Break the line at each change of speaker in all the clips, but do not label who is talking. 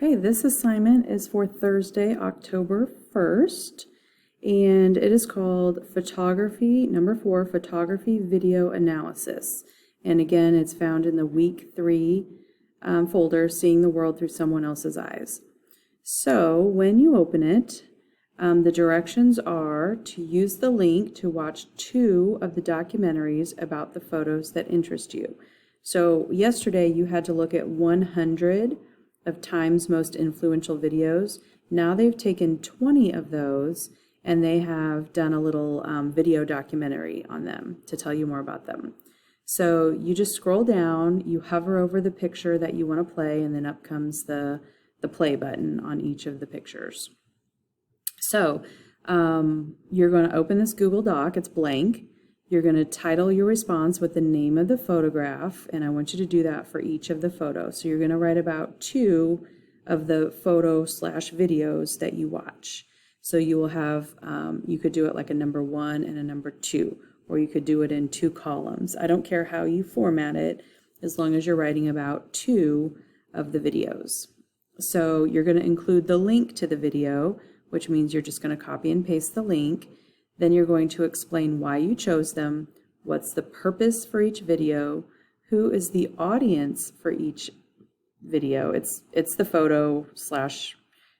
Okay, this assignment is for Thursday, October 1st, and it is called Photography, number 4, Photography Video Analysis. And again, it's found in the Week 3 folder, Seeing the World Through Someone Else's Eyes. So when you open it, the directions are to use the link to watch 2 of the documentaries about the photos that interest you. So yesterday you had to look at 100 of Time's most influential videos. Now they've taken 20 of those and they have done a little video documentary on them to tell you more about them. So you just scroll down, you hover over the picture that you want to play, and then up comes the play button on each of the pictures. So you're going to open this Google Doc, it's blank. You're going to title your response with the name of the photograph, and I want you to do that for each of the photos. So you're going to write about 2 of the photo/videos that you watch. So you will have, you could do it like a number 1 and a number 2, or you could do it in 2 columns. I don't care how you format it, as long as you're writing about 2 of the videos. So you're going to include the link to the video, which means you're just going to copy and paste the link. Then you're going to explain why you chose them, what's the purpose for each video, who is the audience for each video. It's the photo.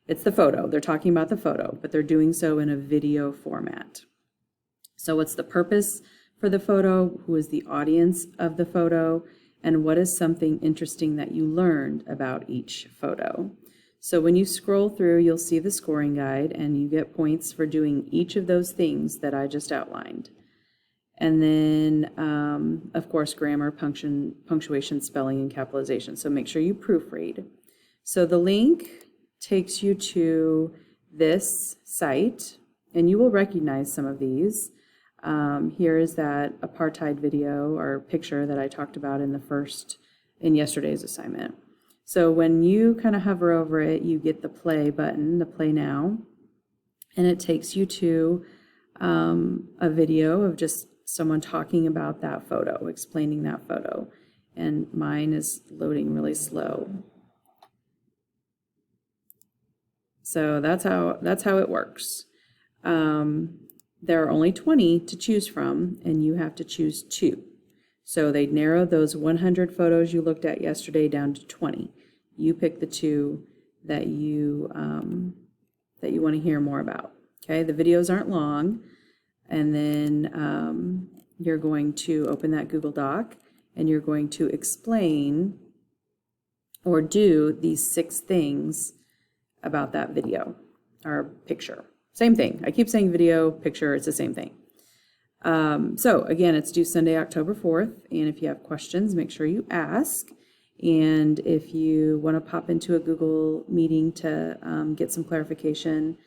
They're talking about the photo, but they're doing so in a video format. So what's the purpose for the photo, who is the audience of the photo, and what is something interesting that you learned about each photo. So when you scroll through, you'll see the scoring guide, and you get points for doing each of those things that I just outlined. And then, of course, grammar, punctuation, spelling, and capitalization. So make sure you proofread. So the link takes you to this site, and you will recognize some of these. Here is that apartheid video or picture that I talked about in yesterday's assignment. So when you kind of hover over it, you get the play button, the play now, and it takes you to a video of just someone talking about that photo, explaining that photo. And mine is loading really slow. So that's how it works. There are only 20 to choose from, and you have to choose 2. So they narrowed those 100 photos you looked at yesterday down to 20. You pick the 2 that you want to hear more about. Okay, the videos aren't long, and then you're going to open that Google Doc, and you're going to explain or do these 6 things about that video or picture. Same thing. I keep saying video, picture, it's the same thing. So again, it's due Sunday, October 4th, and if you have questions, make sure you ask. And if you want to pop into a Google meeting to get some clarification,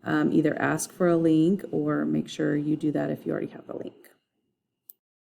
either ask for a link or make sure you do that if you already have the link.